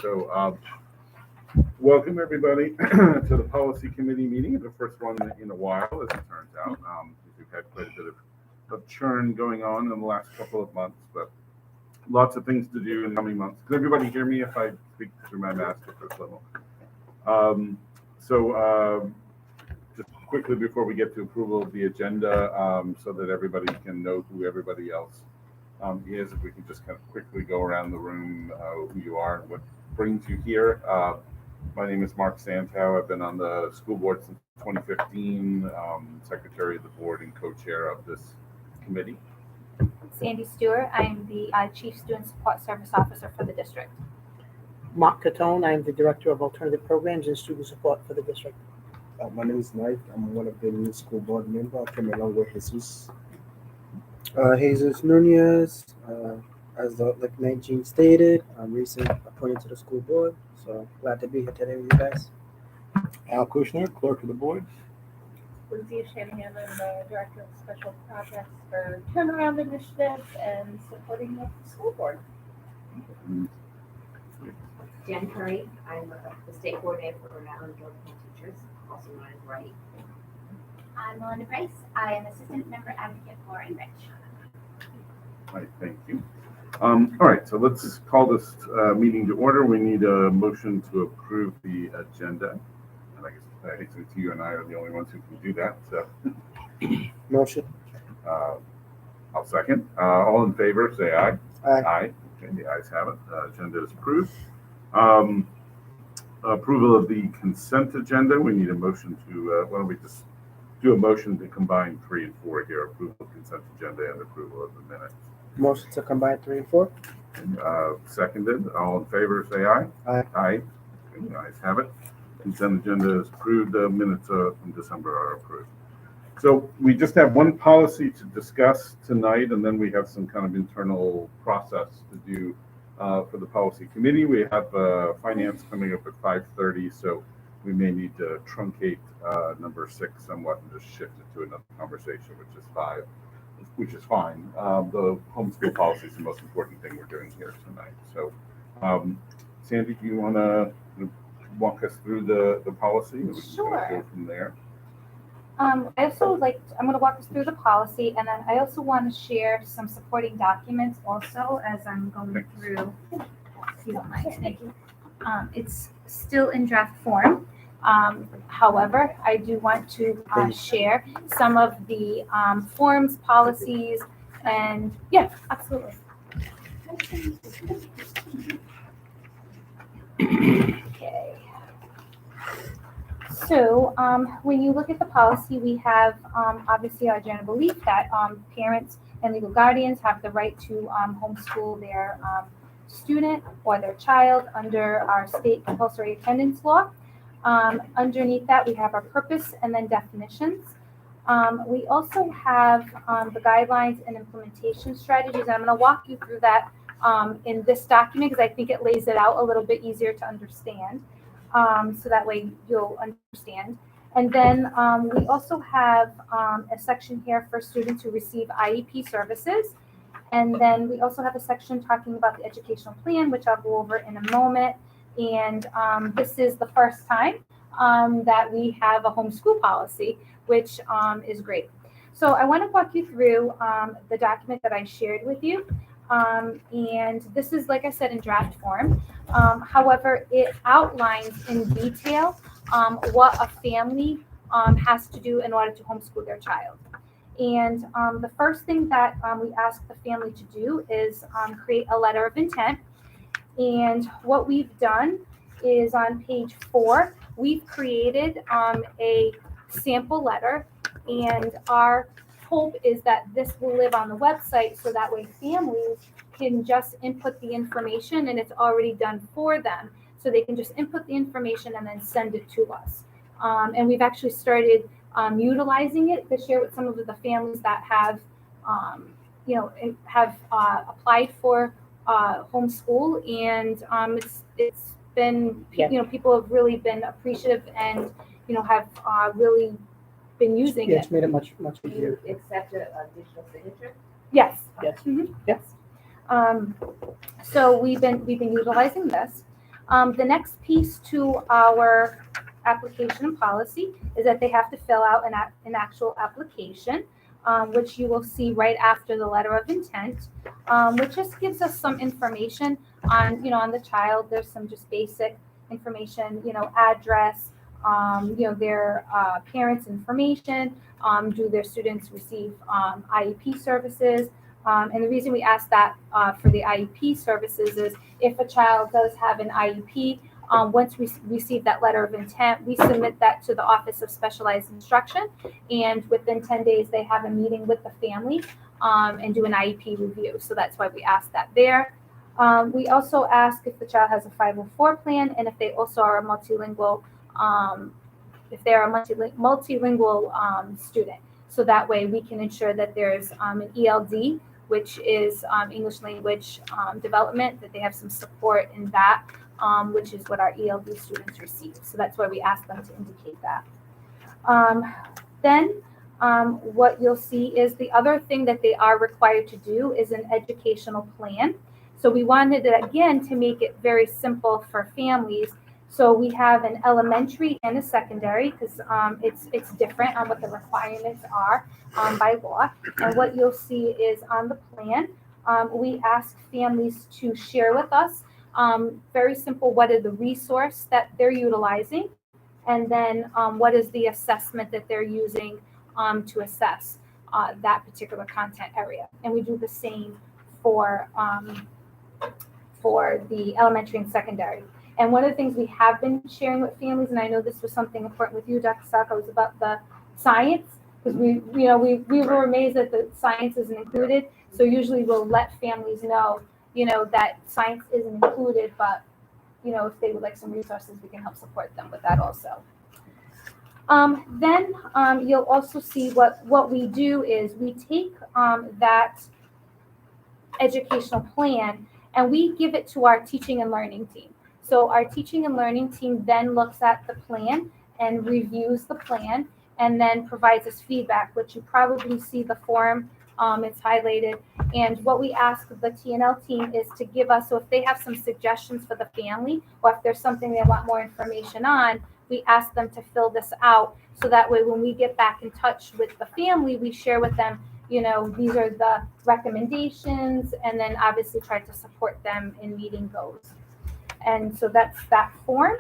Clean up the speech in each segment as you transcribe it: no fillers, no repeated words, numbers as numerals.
So, welcome everybody to the policy committee meeting, the first one in a while, as it turns out. We've had quite a bit of churn going on in the last couple of months, but lots of things to do in the coming months. Can everybody hear me if I speak through my mask at first level? Just quickly before we get to approval of the agenda, so that everybody can know who everybody else is, if we can just kind of quickly go around the room, who you are and what brings you here. My name is Mark Santow. I've been on the school board since 2015, secretary of the board and co-chair of this committee. Sandy Stewart. I am the Chief Student Support Service Officer for the district. Mark Catone. I am the Director of Alternative Programs and Student Support for the district. My name is Mike. I'm one of the new school board members. I came along with Jesus. Jesus Nunez. As like 19 stated, I'm recently appointed to the school board. So glad to be here today with you guys. Al Kushner, clerk of the board. Lindsay Shanahan, I'm the Director of Special Projects for Turnaround Initiatives and supporting the school board. Jen Curry, I'm the state coordinator for Rhode Island Georgetown Teachers, also known as RIGHT. I'm Melinda Price. I am Assistant Member Advocate for Enrich. All right, thank you. All right, so let's call this meeting to order. We need a motion to approve the agenda. And I guess it's you and I are the only ones who can do that. So, Motion. I'll second. All in favor, say aye. Aye. Aye. Okay, the ayes have it. Agenda is approved. Approval of the consent agenda. We need a motion to, why don't we just do a motion to combine 3 and 4 here, approval of consent agenda and approval of the minutes. Motion to combine 3 and 4. Seconded. All in favor, say aye. Aye. Aye. Okay, the ayes have it. Consent agenda is approved. The minutes from December are approved. So we just have one policy to discuss tonight, and then we have some kind of internal process to do for the policy committee. We have finance coming up at 5:30, so we may need to truncate number 6 somewhat and just shift it to another conversation, which is 5. Which is fine. The homeschool policy is the most important thing we're doing here tonight. So, Sandy, do you want to walk us through the policy? And we can Sure. go from there. I'm going to walk us through the policy, and then I also want to share some supporting documents also as I'm going through. If you don't mind, thank you. It's still in draft form. However, I do want to share some of the forms, policies, and yeah, absolutely. Okay. So when you look at the policy, we have obviously our general belief that parents and legal guardians have the right to homeschool their student or their child under our state compulsory attendance law. Underneath that, we have our purpose and then definitions. We also have the guidelines and implementation strategies. And I'm going to walk you through that in this document because I think it lays it out a little bit easier to understand. So that way you'll understand. And then we also have a section here for students who receive IEP services. And then we also have a section talking about the educational plan, which I'll go over in a moment. And this is the first time that we have a homeschool policy, which is great. So I want to walk you through the document that I shared with you. And this is, like I said, in draft form. However, it outlines in detail what a family has to do in order to homeschool their child. And the first thing that we ask the family to do is create a letter of intent. And what we've done is on page 4, we've created a sample letter, and our hope is that this will live on the website so that way families can just input the information and it's already done for them. So they can just input the information and then send it to us. And we've actually started utilizing it to share with some of the families that have, applied for homeschool, and it's been, people have really been appreciative and have really been using it. It's made it much Do easier. you accept a digital signature? Yes. Yes. Mm-hmm. Yes. So we've been utilizing this. The next piece to our application policy is that they have to fill out an actual application, which you will see right after the letter of intent, which just gives us some information on, on the child. There's some just basic information, address, their parents' information. Do their students receive IEP services? And the reason we ask that for the IEP services is if a child does have an IEP, once we receive that letter of intent, we submit that to the Office of Specialized Instruction, and within 10 days, they have a meeting with the family and do an IEP review. So that's why we ask that there. We also ask if the child has a 504 plan and if they also are a multilingual, if they're a multilingual student. So that way we can ensure that there's an ELD, which is English language development, that they have some support in that, which is what our ELD students receive. So that's why we ask them to indicate that. Then what you'll see is the other thing that they are required to do is an educational plan. So we wanted it, again, to make it very simple for families. So we have an elementary and a secondary because it's different on what the requirements are by law. And what you'll see is on the plan, we ask families to share with us, very simple, what is the resource that they're utilizing, and then what is the assessment that they're using to assess that particular content area. And we do the same for the elementary and secondary. And one of the things we have been sharing with families, and I know this was something important with you, Dr. Saka, was about the science, because we were amazed that the science isn't included. So usually we'll let families know, that science isn't included, but, if they would like some resources, we can help support them with that also. Then you'll also see what we do is we take that educational plan and we give it to our teaching and learning team. So our teaching and learning team then looks at the plan and reviews the plan and then provides us feedback, which you probably see the form, it's highlighted. And what we ask the TNL team is to give us, so if they have some suggestions for the family, or if there's something they want more information on, we ask them to fill this out. So that way, when we get back in touch with the family, we share with them, these are the recommendations, and then obviously try to support them in meeting those. And so that's that form.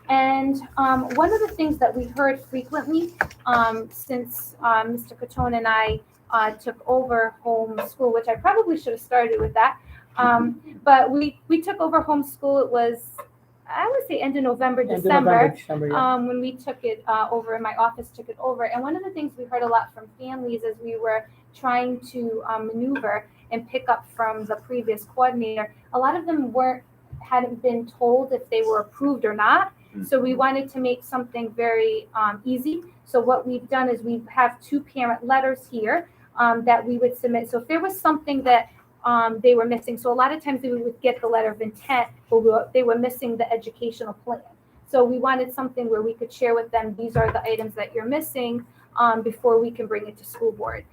And one of the things that we heard frequently since Mr. Catone and I took over homeschool, which I probably should have started with that, but we took over homeschool. It was, I would say, end of November, December, Yeah. when we took it over, and my office took it over. And one of the things we heard a lot from families as we were trying to maneuver and pick up from the previous coordinator, a lot of them hadn't been told if they were approved or not. So we wanted to make something very easy. So what we've done is we have 2 parent letters here that we would submit. So if there was something that they were missing, so a lot of times we would get the letter of intent, but they were missing the educational plan. So we wanted something where we could share with them, these are the items that you're missing before we can bring it to school board.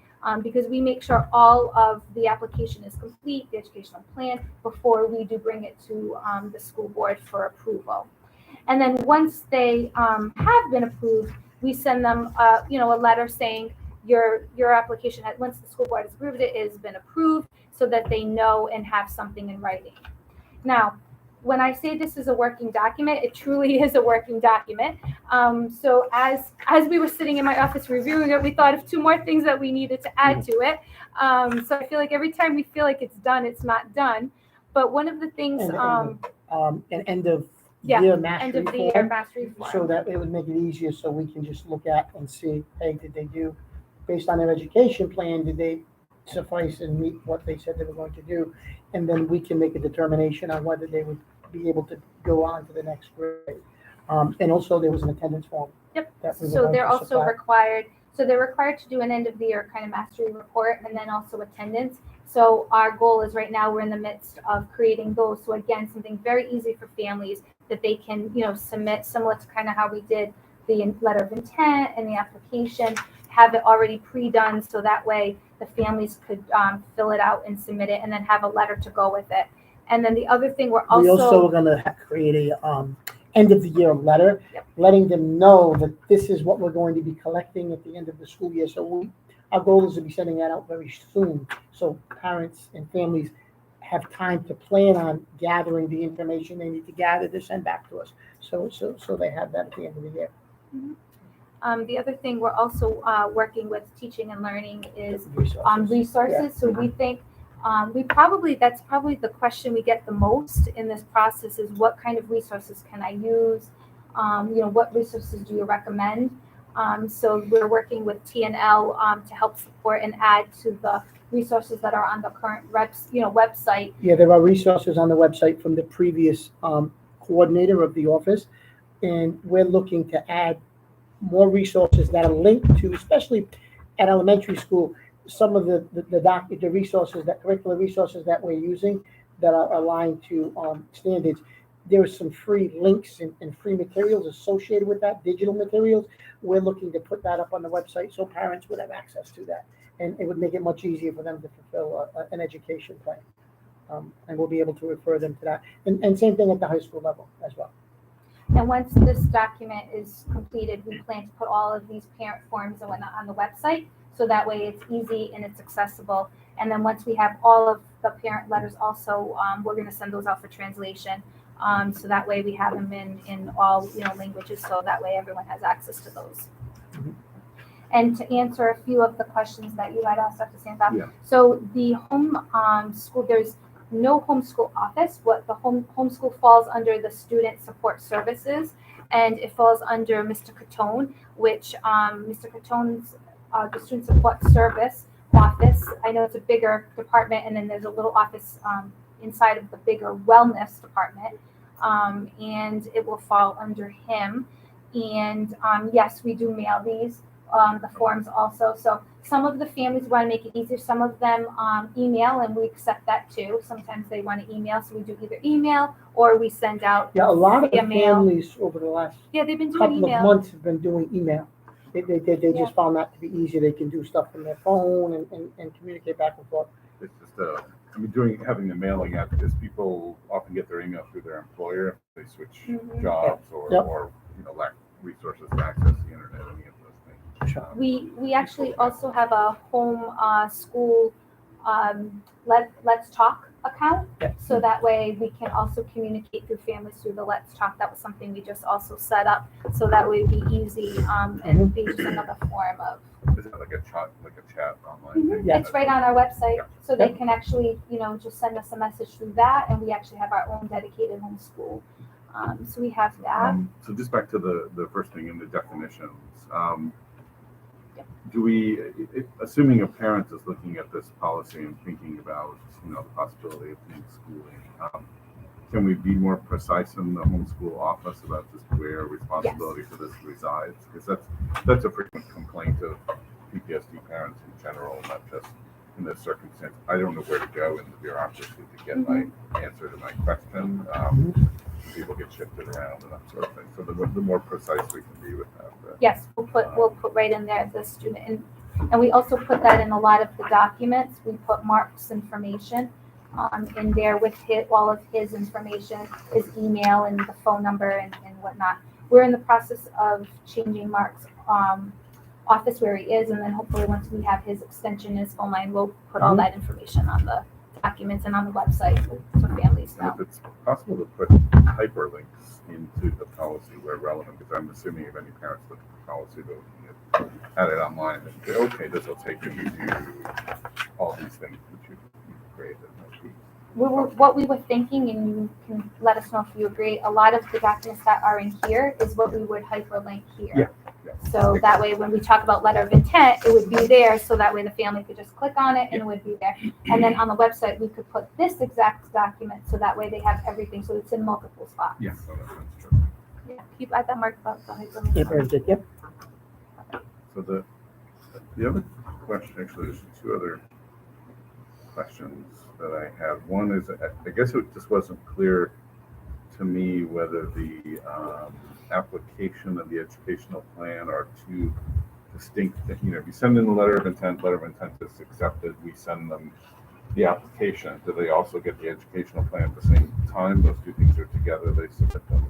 Because we make sure all of the application is complete, the educational plan, before we do bring it to the school board for approval. And then once they have been approved, we send them, a letter saying your application, once the school board has approved it, has been approved, so that they know and have something in writing. Now, when I say this is a working document, it truly is a working document. So as we were sitting in my office reviewing it, we thought of 2 more things that we needed to add to it. So I feel like every time we feel like it's done, it's not done. But one of the things, an end of yeah, year end mastery of the year form, mastery form. so that it would make it easier, so we can just look at and see, hey, did they do, based on their education plan, did they suffice and meet what they said they were going to do? And then we can make a determination on whether they would be able to go on to the next grade. And also there was an attendance form. Yep. that we were So going they're to also supply. required. So they're required to do an end of the year kind of mastery report, and then also attendance. So our goal is right now we're in the midst of creating those. So again, something very easy for families that they can, submit, similar to kind of how we did the letter of intent and the application, have it already pre-done, so that way the families could fill it out and submit it, and then have a letter to go with it. And then the other thing, we're We also also, are gonna create a, end of the year letter, Yep. letting them know that this is what we're going to be collecting at the end of the school year. So our goal is to be sending that out very soon, so parents and families have time to plan on gathering the information they need to gather to send back to us. So they have that at the end of the year. the other thing we're also working with teaching and learning is Resources. resources. So we think that's probably the question we get the most in this process is what kind of resources can I use? What resources do you recommend? So we're working with TNL to help support and add to the resources that are on the current website. Yeah, there are resources on the website from the previous coordinator of the office, and we're looking to add more resources that are linked to, especially at elementary school, some of the resources, that curricular resources that we're using that are aligned to standards. There are some free links and free materials associated with that, digital materials. We're looking to put that up on the website so parents would have access to that, and it would make it much easier for them to fulfill an education plan. And we'll be able to refer them to that. And same thing at the high school level as well. And once this document is completed, we plan to put all of these parent forms and whatnot on the website, so that way it's easy and it's accessible. And then once we have all of the parent letters also, we're going to send those out for translation. So that way we have them in all languages, so that way everyone has access to those. Mhm. And to answer a few of the questions that you had asked, Dr. Santa, Yeah. so the school, there's no homeschool office. What the homeschool falls under the student support services, and it falls under Mr. Catone, which Mr. Catone's the student support service office. I know it's a bigger department, and then there's a little office inside of the bigger wellness department, and it will fall under him. And yes, we do mail these. The forms also. So some of the families want to make it easier. Some of them email, and we accept that too. Sometimes they want to email, so we do either email or we send out. Yeah, a lot of the via mail. families over the last Yeah, they've been doing couple of email. months have been doing email. They Yeah. just found that to be easier. They can do stuff from their phone and communicate back and forth. It's just, having the mailing out, because people often get their email through their employer, they switch Mhm. jobs Yep. or lack resources to access the internet, any of those things. Sure. We actually also have a home school Let's Talk account. Yeah. So that way we can also communicate through families through the Let's Talk. That was something we just also set up, so that way it'd be easy and be just another form of. Is it like a chat online thing? Yeah. It's right on our website, Yeah. so they can actually, just send us a message through that, and we actually have our own dedicated homeschool. So we have that. So just back to the first thing in the definitions. Yep. Do we, assuming a parent is looking at this policy and thinking about, the possibility of homeschooling, can we be more precise in the homeschool office about just where responsibility for this resides? Because that's a frequent complaint of PTSD parents in general, not just in this circumstance. I don't know where to go in the bureaucracy to get my answer to my question. People get shifted around and that sort of thing. So the more precise we can be with that. Yes, we'll put right in there the student, and we also put that in a lot of the documents. We put Mark's information in there with all of his information, his email and the phone number and whatnot. We're in the process of changing Mark's office where he is, and then hopefully once we have his extension, his phone line, we'll put all that information on the documents and on the website so families And know. if it's possible to put hyperlinks into the policy where relevant, because I'm assuming if any parents look at the policy, they're looking at it online and say, okay, this will take you to all these things that you've created. What we were thinking, and you can let us know if you agree, a lot of the documents that are in here is what we would hyperlink here. Yeah. So that way, when we talk about letter of intent, it would be there, so that way the family could just click on it and it would be there. And then on the website, we could put this exact document, so that way they have everything, so it's in multiple spots. Yes, so that's true. Yeah, keep add that mark about the hyperlink. Yeah, very good. Yep. So the other question, actually, there's two other questions that I have. One is, I guess it just wasn't clear to me whether the application and the educational plan are two distinct. If you send in the letter of intent is accepted. We send them the application, do they also get the educational plan at the same time? Those two things are together, they submit them?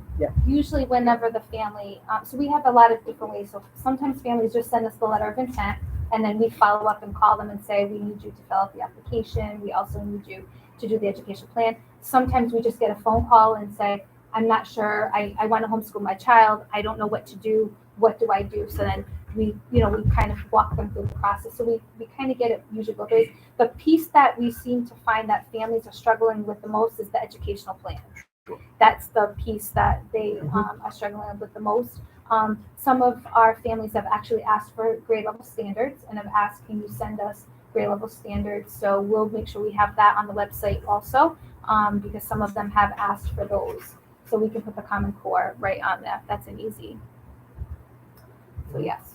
Usually whenever the family, so we have a lot of different ways. So sometimes families just send us the letter of intent, and then we follow up and call them and say, we need you to fill out the application. We also need you to do the education plan. Sometimes we just get a phone call and say, I'm not sure, I want to homeschool my child. I don't know what to do. What do I do? So then we kind of walk them through the process. So we kind of get it usually both ways. The piece that we seem to find that families are struggling with the most is the educational plan. That's the piece that they are struggling with the most. Some of our families have actually asked for grade level standards and have asked, can you send us grade level standards? So we'll make sure we have that on the website also, because some of them have asked for those. So we can put the Common Core right on that. That's an easy. So yes.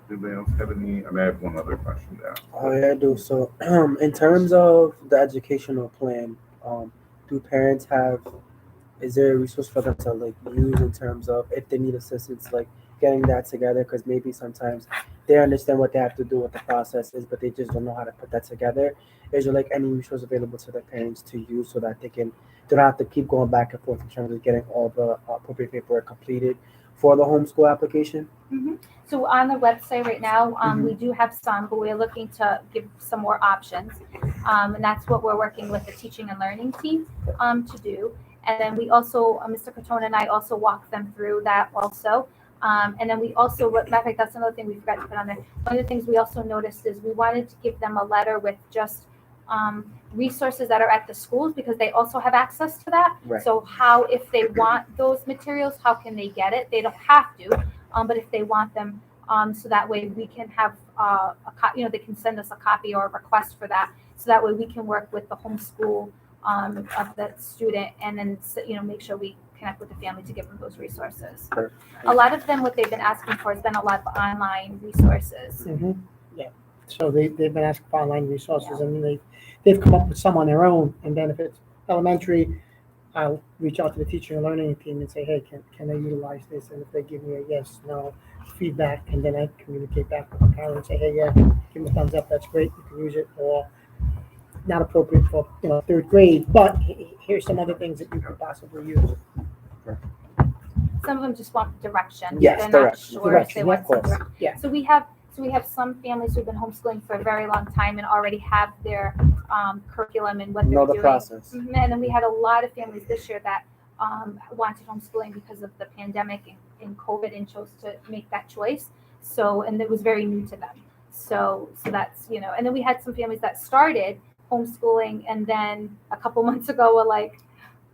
Anybody else have any? I have one other question to ask. Oh, yeah, I do. So, in terms of the educational plan, do parents have, is there a resource for them to like use in terms of if they need assistance, like getting that together? Because maybe sometimes they understand what they have to do, what the process is, but they just don't know how to put that together. Is there like any resource available to the parents to use so that they don't have to keep going back and forth in terms of getting all the appropriate paperwork completed for the homeschool application? So on the website right now, we do have some, but we're looking to give some more options. And that's what we're working with the teaching and learning team to do. And then we also, Mr. Cotone and I also walk them through that also. And then we also, matter of fact, that's another thing we forgot to put on there. One of the things we also noticed is we wanted to give them a letter with just resources that are at the schools, because they also have access to that. Right. So how, if they want those materials, how can they get it? They don't have to, but if they want them, so that way we can have they can send us a copy or a request for that. So that way we can work with the homeschool of the student, and then make sure we connect with the family to give them those resources. Perfect. A lot of them, what they've been asking for has been a lot of online resources. Yeah. So they've been asking for online resources, and they've come up with some on their own. And then if it's elementary, I'll reach out to the teacher and learning team and say, hey, can I utilize this? And if they give me a yes, no feedback, and then I communicate back with the parent and say, hey, yeah, give me a thumbs up, that's great, you can use it, or not appropriate for third grade, but here's some other things that you could possibly use. Some of them just want direction. Yes, They're direction. not sure if they want Of course. some direction. Yeah. So we have some families who've been homeschooling for a very long time and already have their curriculum and what they're Know the doing. process. And then we had a lot of families this year that wanted homeschooling because of the pandemic and COVID, and chose to make that choice. So, and it was very new to them. So that's, and then we had some families that started homeschooling, and then a couple months ago were like,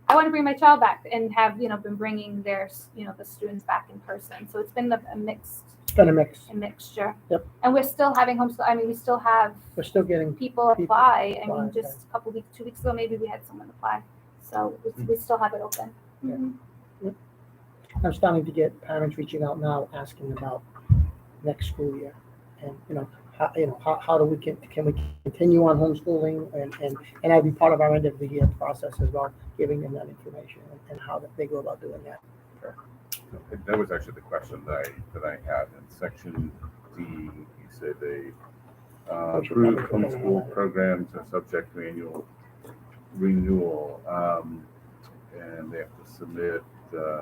I want to bring my child back, and have, been bringing their, the students back in person. So it's been a mixed. It's been a mixture. Yep. And we're still having homeschool. I mean, we still have We're still getting, people apply. I mean, apply, just a couple weeks, 2 weeks ago, maybe we had someone apply. So we still have it open. Yeah. Mhm. I'm starting to get parents reaching out now asking about next school year, and how do we can we continue on homeschooling, and I'll be part of our end of the year process as well, giving them that information and how they go about doing that. That was actually the question that I had in section D. You said they approved homeschool programs are subject to annual renewal, and they have to submit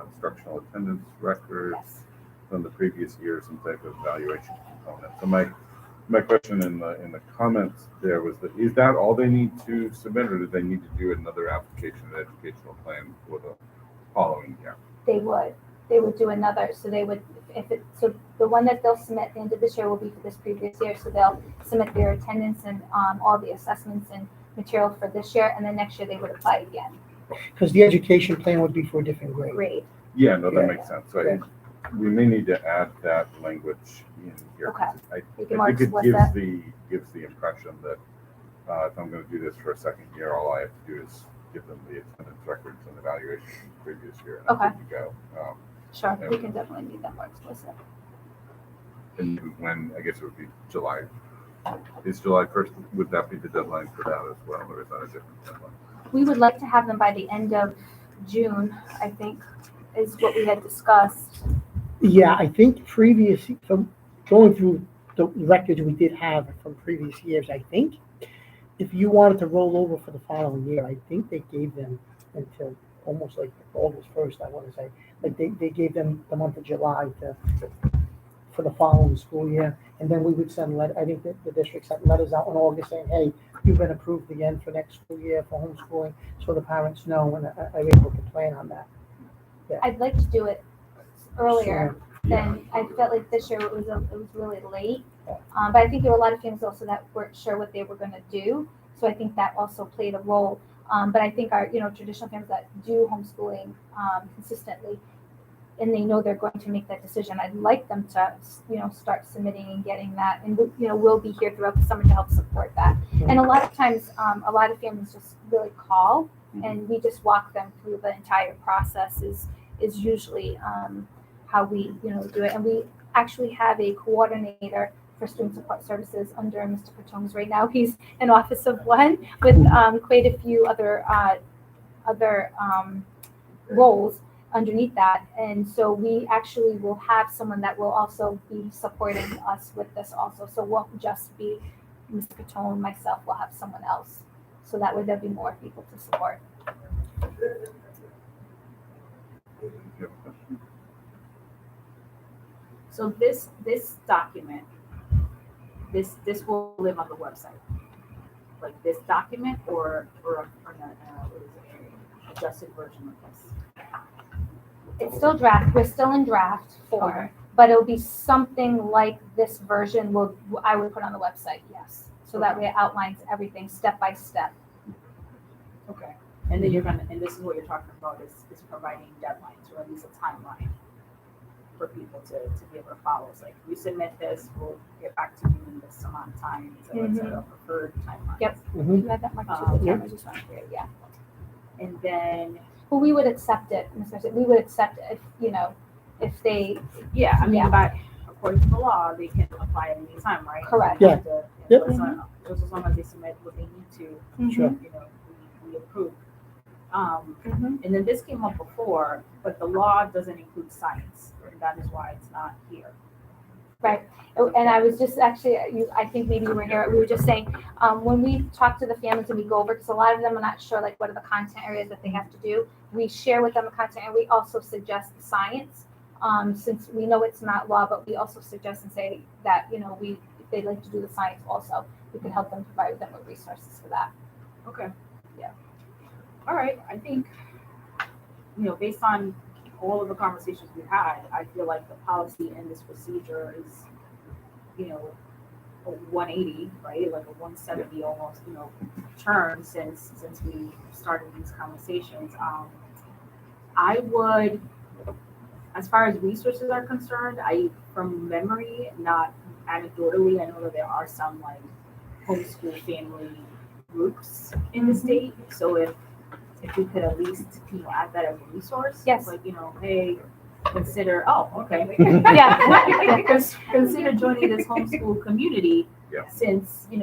instructional attendance records Yes. from the previous year, some type of evaluation component. So my question in the comments there was that, is that all they need to submit, or do they need to do another application and educational plan for the following year? They would do another. So they would, so the one that they'll submit at the end of this year will be for this previous year. So they'll submit their attendance and all the assessments and material for this year, and then next year they would apply again. Because the education plan would be for a different grade. Grade. Yeah, no, that Yeah. makes sense. So Yeah. we may need to add that language in here. Okay. I Make it more think it explicit. gives the impression that if I'm going to do this for a second year, all I have to do is give them the attendance records and evaluation from the previous year, and I'm Okay. good to go. Sure, we can definitely make that more explicit. And when, I guess it would be July. Is July 1st, would that be the deadline for that as well, or is that a different deadline? We would like to have them by the end of June, I think, is what we had discussed. Yeah, I think previously, from going through the records we did have from previous years, I think. If you wanted to roll over for the following year, I think they gave them until almost like August 1st, I want to say. Like they gave them the month of July for the following school year. And then we would send I think that the district sent letters out in August saying, hey, you've been approved again for next school year for homeschooling, so the parents know and are able to plan on that. I'd like to do it earlier Yeah. than, I felt like this year it was really late. But I think there were a lot of families also that weren't sure what they were gonna do, so I think that also played a role. But I think our, traditional families that do homeschooling, consistently, and they know they're going to make that decision, I'd like them to, start submitting and getting that, and, we'll be here throughout the summer to help support that. And a lot of times, a lot of families just really call, and we just walk them through the entire process is usually, how we, do it. And we actually have a coordinator for student support services under Mr. Patones right now. He's an office of one with, quite a few other roles underneath that. And so we actually will have someone that will also be supporting us with this also. So won't just be Mr. Patone, myself, we'll have someone else. So that way there'll be more people to support. So this document, this will live on the website, like this document, or what is it, adjusted version of this. It's still draft. We're still in draft form, Okay. but it'll be something like this version. I would put on the website, yes. So that way it outlines everything step by step. Okay. And then and this is what you're talking about is providing deadlines, or at least a timeline for people to be able to follow. It's like, you submit this, we'll get back to you in this amount of time. So it's a preferred timeline. Yep. Mhm. You had that much Yeah. just not here, yeah. And then, Well, we would accept it, Ms. Mercer. We would accept it if they, yeah, I mean, Yeah. by according to the law, they can apply at any time, right? Correct. They have to, Yep. just as long as they submit what they need to, Sure. we approve. Mhm. And then this came up before, but the law doesn't include science, and that is why it's not here. Right. Oh, and I was just actually, I think maybe you were here, we were just saying, when we talk to the families and we go over, because a lot of them are not sure, like, what are the content areas that they have to do, we share with them the content, and we also suggest the science, since we know it's not law, but we also suggest and say that, if they'd like to do the science also, we can help them, provide them with resources for that. Okay. Yeah. All right. I think, based on all of the conversations we had, I feel like the policy and this procedure is, a 180, right? Like a 170 almost, turn since we started these conversations. I would, as far as resources are concerned, from memory, not anecdotally, I know that there are some like homeschool family groups in the state. So if we could at least add that as a resource, Yes. like hey, consider. Oh, okay. Yeah. Consider joining this homeschool community. Yeah. Since we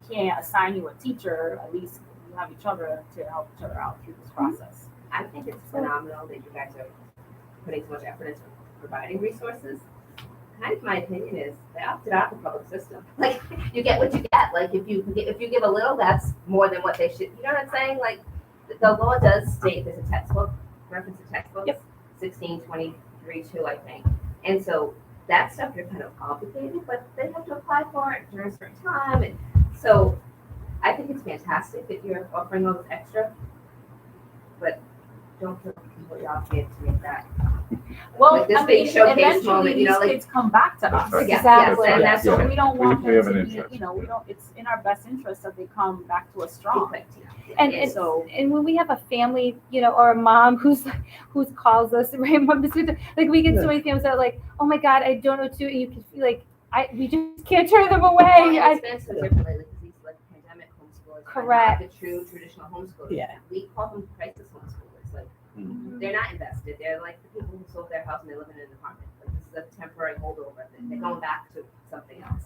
can't assign you a teacher, at least you have each other to help each other out through this process. I think it's phenomenal that you guys are putting so much effort into providing resources. Kind of my opinion is they opted out of the public system. Like, you get what you get. Like, if you give a little, that's more than what they should. You know what I'm saying? Like, the law does state there's a textbook, reference to textbooks, Yep. 1623-2, I think. And so that stuff is kind of complicated, but they have to apply for it during a certain time. And so I think it's fantastic that you're offering all this extra, but don't feel completely obligated to make that. Well, Like this big showcase eventually moment, these like- kids come back to us. That's right. Exactly. And that's So Yeah. we don't want We them have an to be, interest. we don't. It's in our best interest that they come back to us strong. And And so, and when we have a family, or a mom who calls us, right, like we get so many families that are like, oh my God, I don't know what to do. And you can feel like we just can't turn them away. Well, it's been so different lately because these like pandemic homeschoolers Correct. are not the true traditional homeschoolers. Yeah. We call them crisis homeschoolers. Like, Mhm. they're not invested. They're like the people who sold their house and they're living in an apartment. Like, this is a temporary holdover. They're going back to something else.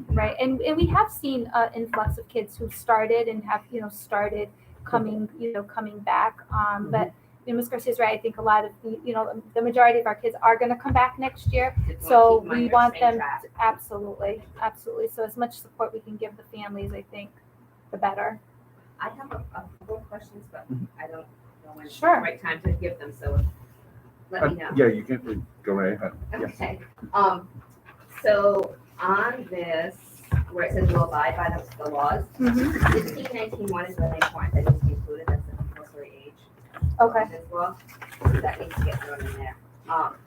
Right, and we have seen an influx of kids who started and have started coming coming back. But Ms. Garcia's right. I think a lot of the majority of our kids are going to come back next year. Just So keep 'em on we your want same them track. absolutely. So as much support we can give the families, I think, the better. I have a couple of questions, but I don't know when it's the Sure. right time to give them, so let me know. Yeah, you can go right ahead. Yes. Okay, so on this, where it says we'll abide by the laws, Mm-hmm. 1619-1 is really important, that needs to be included, that's the compulsory age. Okay. As well, so that needs to get thrown in there.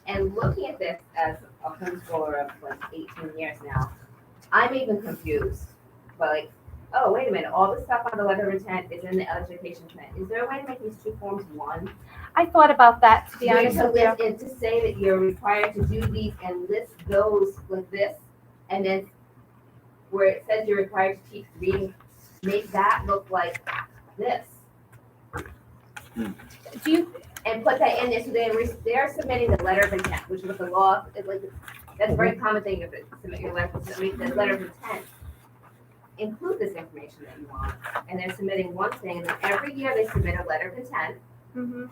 And looking at this as a homeschooler of like 18 years now, I'm even confused, but like, oh, wait a minute, all this stuff on the letter of intent is in the education plan. Is there a way to make these two forms one? I thought about that, to be Where honest to with you. list and to say that you're required to do these and list those with this, and then where it says you're required to teach reading, make that look like this. Do you? And put that in there, so they're submitting the letter of intent, which was the law, that's a very common thing, if it submit your letter, submit the letter of intent. Include this information that you want, and they're submitting one thing, and then every year they submit a letter of intent, Mm-hmm.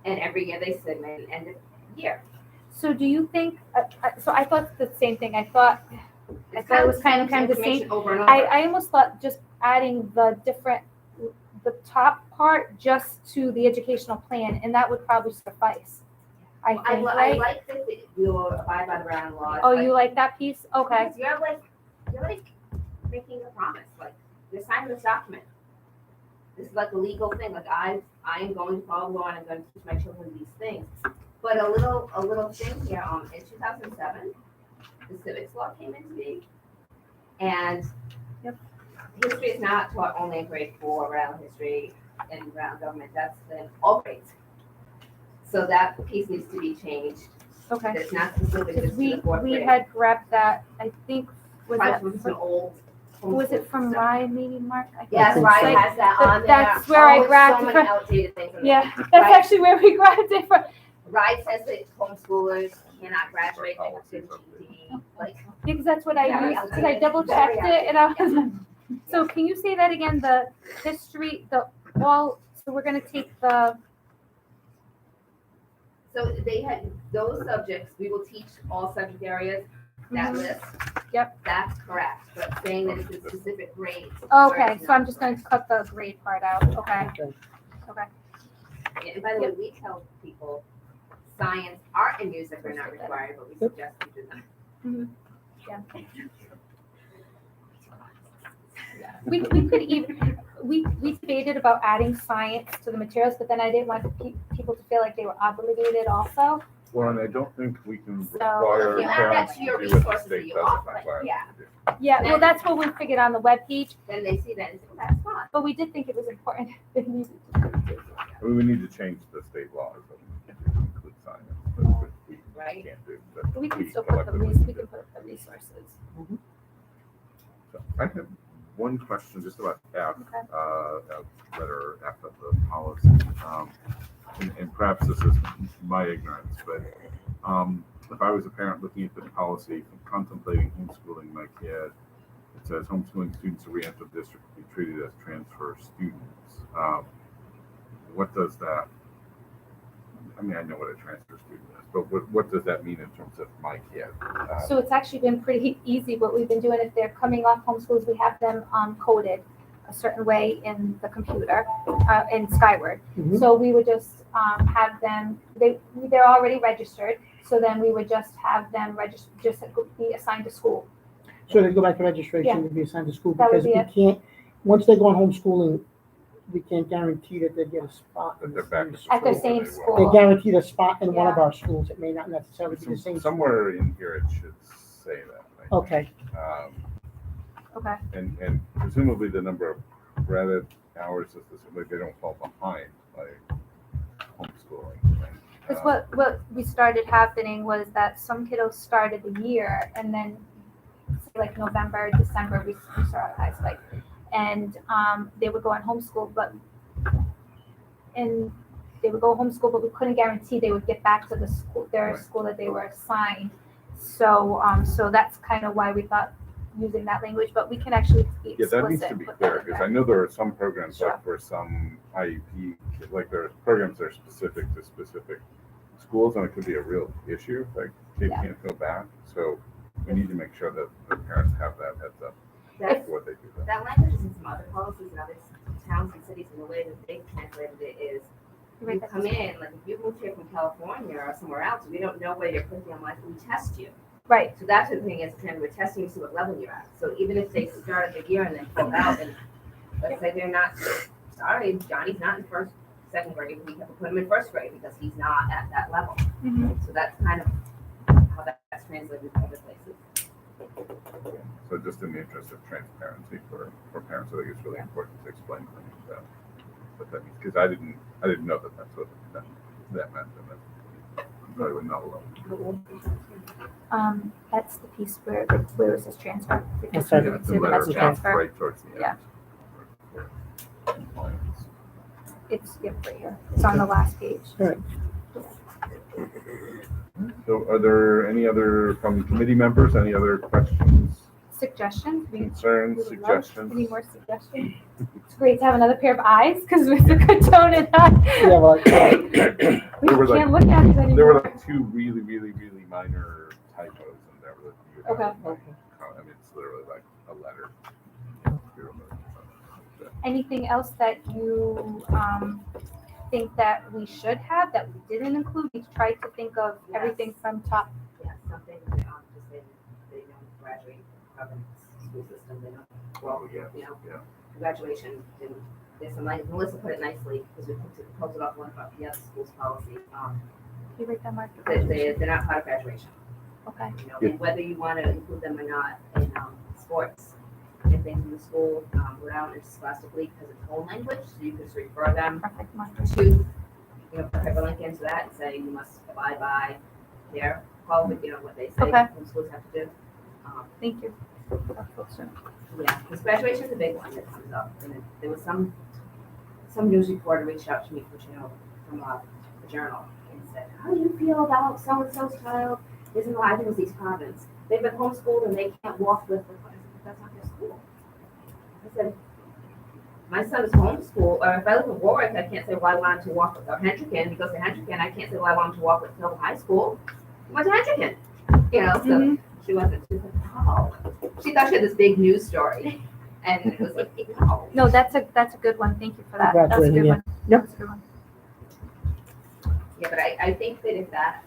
and every year they submit an end of year. So do you think? So I thought the same thing. I thought it was kind of the same. Information over and over. I almost thought just adding the top part just to the educational plan, and that would probably suffice. I think, I right? like that we will abide by the Brown laws. Oh, you like that piece? Okay. Because you're like making a promise, like, you're signing this document. This is like a legal thing, like, I am going to follow the law and I'm going to teach my children these things. But a little thing here, in 2007, the civics law came into being. And history is not taught only in grade 4, around history and around government, that's in all grades. So that piece needs to be changed. Okay. It's not specific just Because to the fourth we grade. had grabbed that. I think Probably from old. was it from stuff. Ryan, maybe Mark? I think Yes, so. Ryan has that But on there. that's where I it's grabbed so it many from. outdated things. on Yeah, there. that's Right. actually where we grabbed it from. Ryan says that homeschoolers cannot graduate, they have to GED, like, Because that's what I Very used, because I outdated. double checked Very it and I was, so can you say that again, the history, so we're gonna take the, so they had those subjects, we will teach all subject areas, that Mhm. list. Yep. That's correct, but saying that it's a specific grade. okay, so I'm just going to cut the grade part out, okay, Okay. okay. And by the way, we tell people, science, art, and music are not required, but we suggest you do them. We could even, we debated about adding science to the materials, but then I didn't want people to feel like they were obligated also. Well, and I don't think we can So- require You add that parents to to your do what the resources that state you doesn't offer, require yeah. them to do. Yeah, well, that's what we figured on the webpage, Then they see that and say, well, that's fine. but we did think it was important. It needed to be. I mean, we need to change the state laws to include science, but we Right. can't do that. We can still put the, collectively we do. can put the resources. So I have one question just about F, Okay. letter F of the policy. And perhaps this is my ignorance, but if I was a parent looking at the policy, contemplating homeschooling my kid, it says homeschooling students who re-enter the district will be treated as transfer students. What does that, I mean, I know what a transfer student is, but what does that mean in terms of my kid? So it's actually been pretty easy. What we've been doing, if they're coming off homeschools, we have them coded a certain way in the computer, in Skyward. Mhm. So we would just have them, they're already registered, so then we would just have them just be assigned to school. So they go back to registration Yeah. to be assigned to school, That would because we be can't, once they go on homeschooling, we can't guarantee that they get a spot in That the they're back same to school. At the school same when they school. will. They're guaranteed a spot in one of Yeah. our schools. It may not necessarily be the same. Somewhere in here it should say that. I think. Okay, Okay. And presumably the number of credit hours is this, like they don't fall behind like homeschooling. Because what we started happening was that some kiddos started the year and then say like November, December, we saw a high spike. And they would go on homeschool, but we couldn't guarantee they would get back to their Right. school that they were assigned. So so that's kind of why we thought using that language, but we can actually be Yeah, that explicit. needs to and be put that clear, in because there. I know there are some programs, Sure. like for some IEP, like there are programs that are specific to specific schools, and it could be a real issue, like they Yeah. can't go back. So we need to make sure that the parents have that heads up That's, before they do that. that language is in some other policies in other towns and cities, and the way that they translated it is, Right, you that's- come in, like if you moved here from California or somewhere else, we don't know where your curriculum is, we test you. Right, So that's the thing is, we're testing to see what level you're at. So even if they start at the year and then pull out, and let's say they're not, sorry, Johnny's not in second grade, we have to put him in first grade because he's not at that level. Mhm. So that's kind of how that's translated in other places. So just in the interest of transparency for parents, I think it's really important to explain to them what that means, because I didn't know that that's what that meant, and that I would not alone. That's the piece where it says transfer. Because Okay. Yeah, it's a so letter that's of transfer. right towards the end. Yeah. For compliance. It's, right here. It's on the last page. So are there any other, from committee members, any other questions, Suggestions? concerns, We would love suggestions? any more suggestions? It's great to have another pair of eyes because it's a good tone and Yeah, well, we There were can't like, look at it anymore. there were like two really, really, really minor typos in there that you would have, Okay. I mean, it's literally like a letter. Anything else that you think that we should have that we didn't include? We tried to think of everything from top. Yeah, something, just say they don't graduate Providence school system, they don't, well, Oh, yeah, you know, yeah. graduation, and there's some, like, Melissa put it nicely, because we posted off one about the other school's policy, Can you write that, Mark? they're not part of graduation. Okay. You know, and whether you want to include them or not in sports and things in the school, without interscholastically, because it's whole language, so you can just refer them Perfect, Mark. to, you know, put a hyperlink into that and say you must abide by their policy, you know, what they say Okay. schools have to do. Thank you. Yeah, because graduation is a big one that comes up, and there was some news reporter reached out to me from a journal and said, how do you feel about so-and-so's child isn't allowed in these Providence? They've been homeschooled and they can't walk with them. I said, that's not their school. I said, my son is homeschooled, or if I live in Warwick, I can't say, well, I wanted to walk with Hendricken, because in Hendricken, I can't say, well, I wanted to walk with Hill High School. I went to Hendricken, you know, so she wasn't, she was like, oh. She thought she had this big news story, and it was like, no. No, that's a good one. Thank you for that. That's a good Yeah. one. That's a good one. Yeah, but I think that if that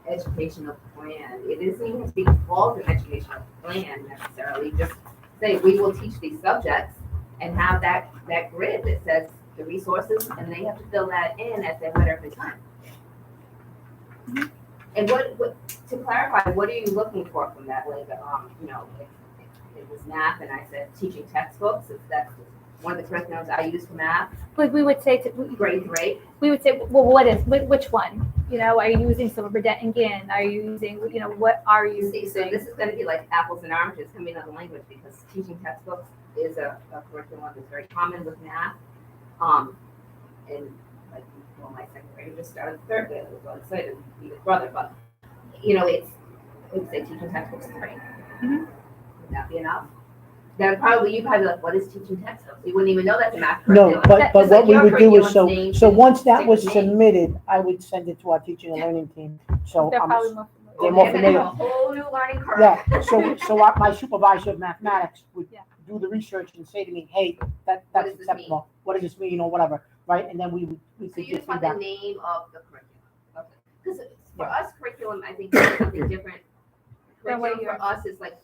educational plan, it isn't even to be called an educational plan necessarily, just say, we will teach these subjects and have that grid that says the resources, and they have to fill that in as they went every time. And what, to clarify, what are you looking for from that? Like, you know, if it was math and I said teaching textbooks, if that's one of the curriculums I use for math, Like we would say, grade 3. we would say, well, which one? You know, are you using some Burdett and Ginn? Are you using, you know, what are you See, so using? this is going to be like apples and oranges coming out of language, because teaching textbooks is a curriculum that's very common with math. And like, well, my second grader just started third grade. I was well excited to be his brother, but you know, I would say teaching textbooks is great. Mhm. Would that be enough? Then you'd probably be like, what is teaching textbooks? You wouldn't even know that's a math No, curriculum. but Just what like we your would do is, curriculum's named so once that same was name. submitted, I would send it to our teaching and learning team. So, They're probably more they're familiar. more Okay, then familiar. a whole new learning curve. Yeah, so my supervisor of mathematics would Yeah. do the research and say to me, hey, that's does this acceptable. What does this mean, or whatever, right? And then we So could you get just want the feedback. name of the curriculum. Okay. Because for us, curriculum, I think is something different. Than what Curriculum for us is like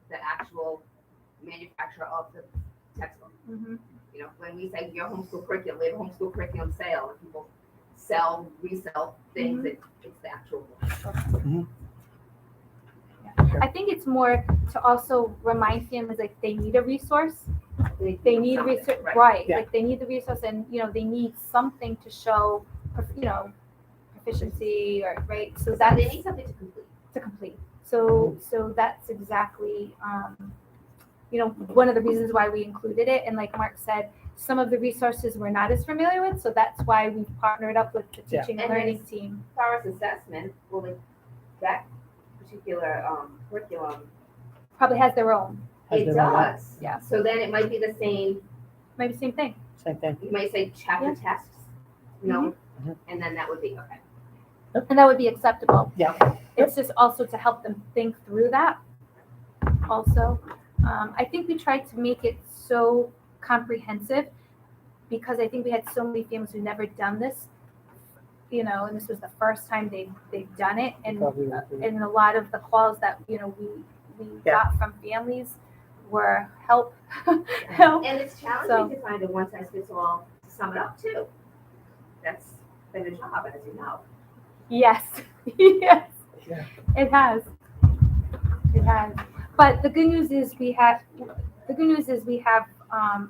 the actual manufacturer of the textbook. Mhm. You know, when we say your homeschool curriculum, we have a homeschool curriculum sale, and people resell things, it's the actual one. I think it's more to also remind families like they need a resource. They need something, research, right. right? Yeah. Like they need the resource, and you know they need something to show, you know, proficiency or right. So So that they need something to complete. to complete. So that's exactly, you know, one of the reasons why we included it. And like Mark said, some of the resources we're not as familiar with, so that's why we've partnered up with the Yeah. teaching and And learning it's- team. As far as assessment, well, that particular curriculum probably has their own, Has It their own- does. Yeah. So then it might be the same, maybe same thing. Same thing. you might say chapter tests, you know, Mhm. and then that would be, okay. And that would be acceptable. Yeah. It's just also to help them think through that also. I think we tried to make it so comprehensive because I think we had so many families who never done this, you know, and this was the first time they've done it. And Probably won't do it. and a lot of the calls that, you know, we Yeah. got from families were help, help. And it's challenging to find a one size fits all to sum it up too. That's been a job, as you know. Yes, yes, Yeah. it has. It has. But the good news is we have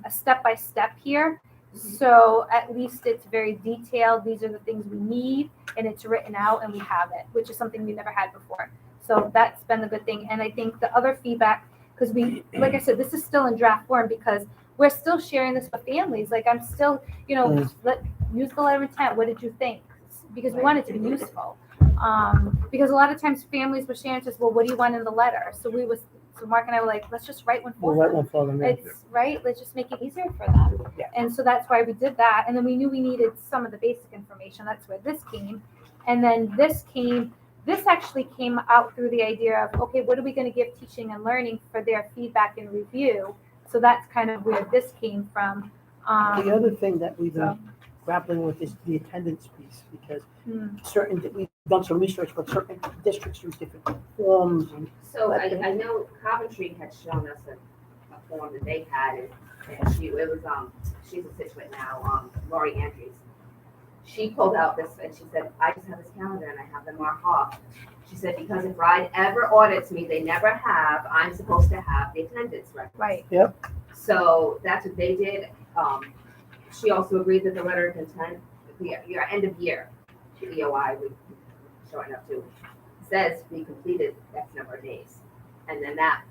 a step-by-step here. So at least it's very detailed. These are the things we need and it's written out and we have it, which is something we never had before. So that's been the good thing. And I think the other feedback, because like I said, this is still in draft form because we're still sharing this with families. Like I'm still, you know, use the letter of intent. What did you think? Because we want it to be useful. Because a lot of times families were sharing just, well, what do you want in the letter? So Mark and I were like, let's just write one We'll for write them. one for them. Yeah. It's right. Let's just make it easier for them. Yeah. And so that's why we did that. And then we knew we needed some of the basic information. That's where this came. And then this actually came out through the idea of, okay, what are we going to give teaching and learning for their feedback and review? So that's kind of where this came from. The other thing that we've so- been grappling with is the attendance piece because Hmm. we've done some research, but certain districts use different forms. And So I know Coventry had shown us a form that they had, and she's a Situate now, Lori Andrews. She pulled out this and she said, I just have this calendar and I have them marked off. She said, because if Ride ever audits me, they never have, I'm supposed to have the attendance record. Right. So that's what they did. She also agreed that the letter of intent, your end of year, EOI, we showing up to, says we completed X number of days. And then that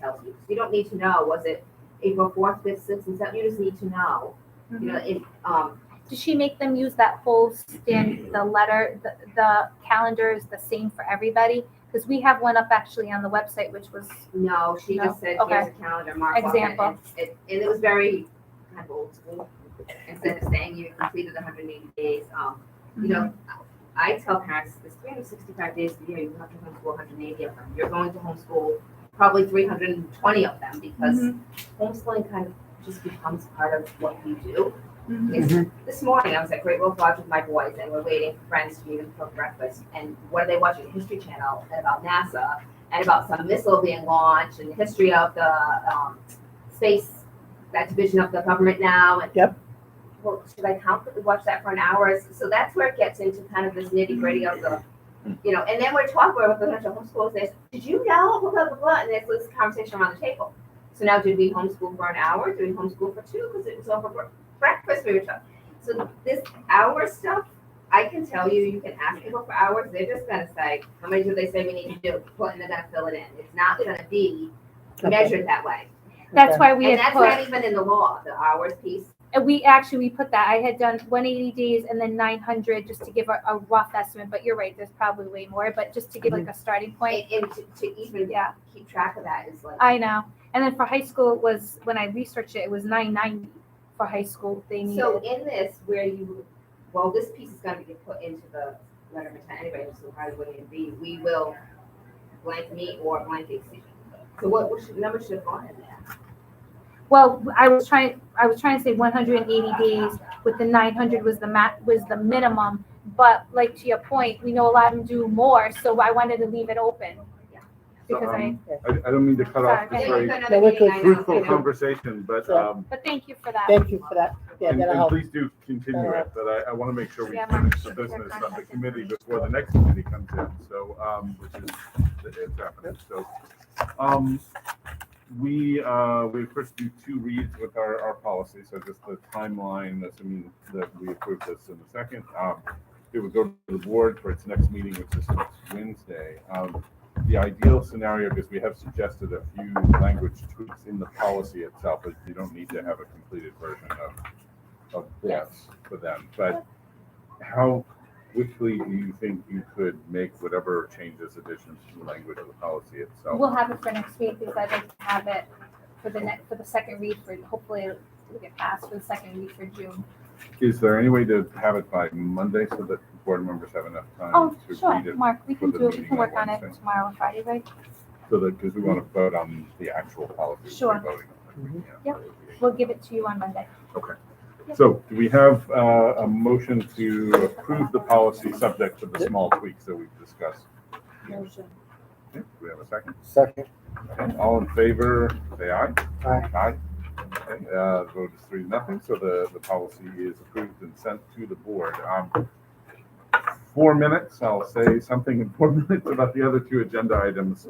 tells you, you don't need to know, was it April 4th, 5th, 6th, and 7th? You just need to know. You know, Did she make them use that whole the letter, the calendar is the same for everybody? Because we have one up actually on the website, which was, no, she No? just said, Okay. here's a calendar mark. Example. And it was very kind of old school. Instead of saying you completed 180 days, you know, I tell parents, there's 365 days a year, you have to homeschool 180 of them. You're going to homeschool probably 320 of them because homeschooling kind of just becomes part of what we do. This morning, I was at Great Wolf Lodge with my boys, and we're waiting for friends to meet them for breakfast. And what are they watching? The History Channel and about NASA and about some missile being launched and the history of the space, that division of the government now. And well, should I watch that for an hour? So that's where it gets into kind of this nitty gritty of the, you know. And then we're talking with a bunch of homeschoolers. They say, "Did you know?" Blah blah blah blah. And there's this conversation around the table. So now, did we homeschool for an hour? Did we homeschool for 2? Because it was over breakfast we were talking. So this hour stuff, I can tell you, you can ask people for hours. They're just gonna say, how many do they say we need to do? And they're gonna fill it in. It's not gonna be measured that way. That's why we And had that's not even in the law, the hours piece. and we put that. I had done 180 days and then 900 just to give a rough estimate. But you're right, there's probably way more. But just to give like a starting point. And to even keep track of that is like. I know. And then for high school, it was when I researched it, it was 990 for high school. They needed. So in this, this piece is going to get put into the letter of intent anyway. So how would it be? We will blank me or blank exceed. So what number should have gone in there? Well, I was trying to say 180 days with the 900 was the minimum. But like to your point, we know a lot of them do more, so I wanted to leave it open. Because I don't mean to cut off this Sorry. very fruitful conversation, but But thank you for that. Thank you for that. Yeah, and that'll help. please do continue it. But I want to make sure we Yeah, finish the Mark, business sure. of the committee before the next committee comes in. So which is it's happening. So we first do 2 reads with our policy. So just the timeline, assuming that we approve this in a second. It would go to the board for its next meeting, which is next Wednesday. The ideal scenario, because we have suggested a few language tweaks in the policy itself, but you don't need to have a completed version of this for them. But how quickly do you think you could make whatever changes, additions to the language of the policy itself? We'll have it for next week because I'd like to have it for the second read for, hopefully it'll get passed for the second read for June. Is there any way to have it by Monday so that board members have enough time Oh, to sure, read it? Mark, we for can the do it, we meeting can work on it Wednesday? tomorrow and Friday, right? So that, because we want to vote on the actual policy. we're Sure. voting on. Yep. We'll give it to you on Monday. Okay. So do we have a motion to approve the policy subject to the small tweaks that we've discussed? Motion. Okay, do we have a second? Second. Okay, all in favor, say aye. Aye. Aye. Okay, the vote is 3-0, so the policy is approved and sent to the board. 4 minutes, I'll say something in 4 minutes about the other two agenda items,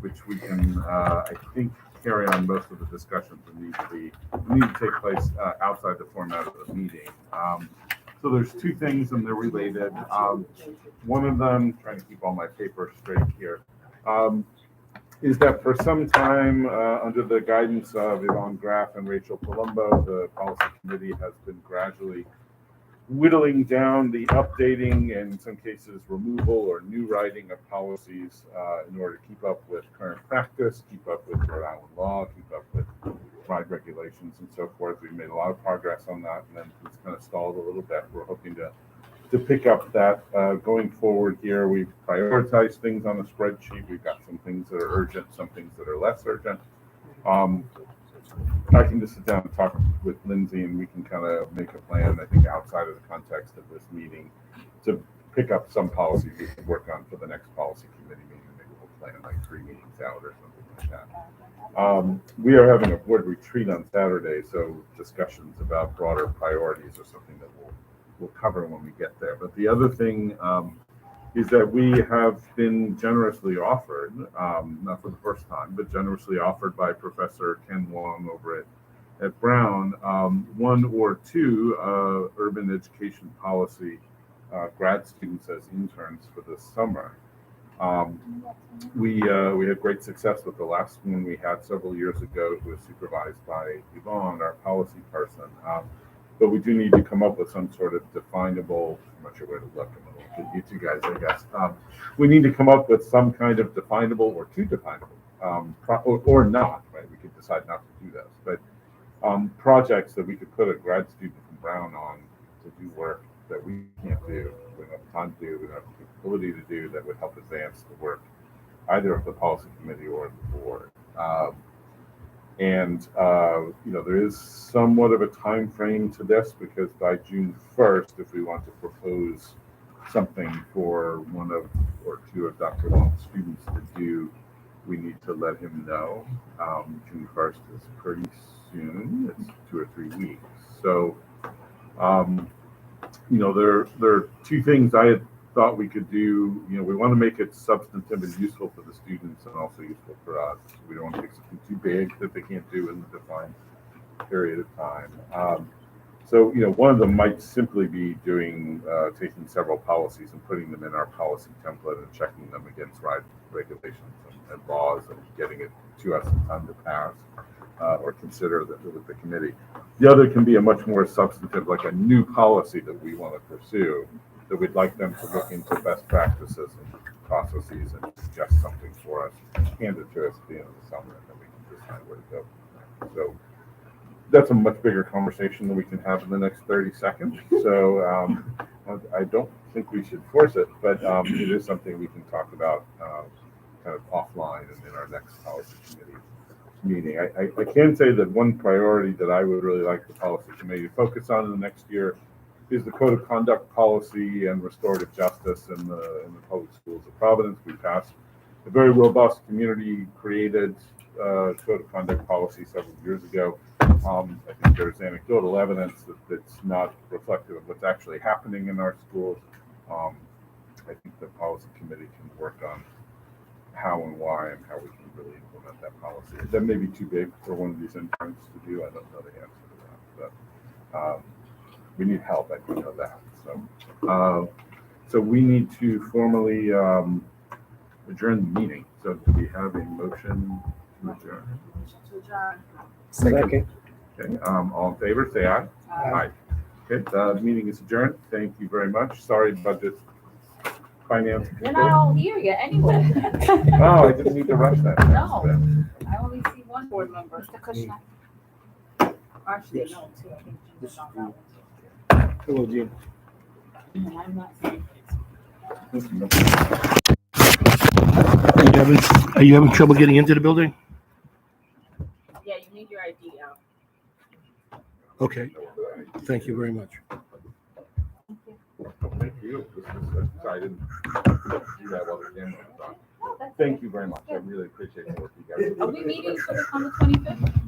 which we can, I think, carry on most of the discussions that need to take place outside the format of the meeting. So there's two things and they're related. One of them, trying to keep all my papers straight here, is that for some time, under the guidance of Yvonne Graff and Rachel Palumbo, the policy committee has been gradually whittling down the updating and in some cases removal or new writing of policies in order to keep up with current practice, keep up with Rhode Island law, keep up with Pride regulations and so forth. We've made a lot of progress on that and then it's kind of stalled a little bit. We're hoping to pick up that going forward here. We've prioritized things on a spreadsheet. We've got some things that are urgent, some things that are less urgent. I can just sit down and talk with Lindsay and we can kind of make a plan, I think, outside of the context of this meeting to pick up some policies we can work on for the next policy committee meeting. Maybe we'll plan like 3 meetings out or something like that. We are having a board retreat on Saturday, so discussions about broader priorities are something that we'll cover when we get there. But the other thing is that we have been generously offered, not for the first time, but generously offered by Professor Ken Wong over at Brown, 1 or 2 urban education policy grad students as interns for this summer. We had great success with the last one we had several years ago, who was supervised by Yvonne, our policy person. But we do need to come up with some sort of definable, I'm not sure where to look, I'm going to you two guys, I guess. We need to come up with some kind of definable or 2 definable, or not, right? We could decide not to do those, but projects that we could put a grad student from Brown on to do work that we can't do, we don't have time to do, we don't have the capability to do, that would help advance the work either of the policy committee or the board. There is somewhat of a time frame to this because by June 1st, if we want to propose something for 1 or 2 of Dr. Wong's students to do, we need to let him know. June 1st is pretty soon. It's 2 or 3 weeks. So, there are 2 things I had thought we could do. We want to make it substantive and useful for the students and also useful for us. We don't want to make something too big that they can't do in the defined period of time. One of them might simply be taking several policies and putting them in our policy template and checking them against regulations and laws and getting it to us in time to pass or consider that with the committee. The other can be a much more substantive, like a new policy that we want to pursue, that we'd like them to look into best practices and processes and suggest something for us, hand it to us at the end of the summer, and then we can decide where to go. So that's a much bigger conversation than we can have in the next 30 seconds. So I don't think we should force it, but it is something we can talk about kind of offline and in our next policy committee meeting. I can say that one priority that I would really like the policy committee to focus on in the next year is the code of conduct policy and restorative justice in the public schools of Providence. We passed a very robust community-created code of conduct policy several years ago. I think there's anecdotal evidence that it's not reflective of what's actually happening in our schools. I think the policy committee can work on how and why and how we can really implement that policy. That may be too big for one of these interns to do. I don't know the answer to that, but we need help. I do know that. So we need to formally adjourn the meeting. So do we have a motion to adjourn? Motion to adjourn. Second. Okay. All in favor, say aye. Aye. Okay, the meeting is adjourned. Thank you very much. Sorry, budget, finance. You're not all here yet anyway. Oh, I didn't need to rush that. No. I only see one board member. Mr. Kushner. Actually, Yes. no, two. I think Gina's on that one. Hello, Jim. And I'm not seeing it. Are you having trouble getting into the building? Yeah, you need your ID out. Okay, thank you very much. Thank you. This is, I didn't do that while the camera was on. Thank you very much. I really appreciate the work you guys Are we meeting on the 25th?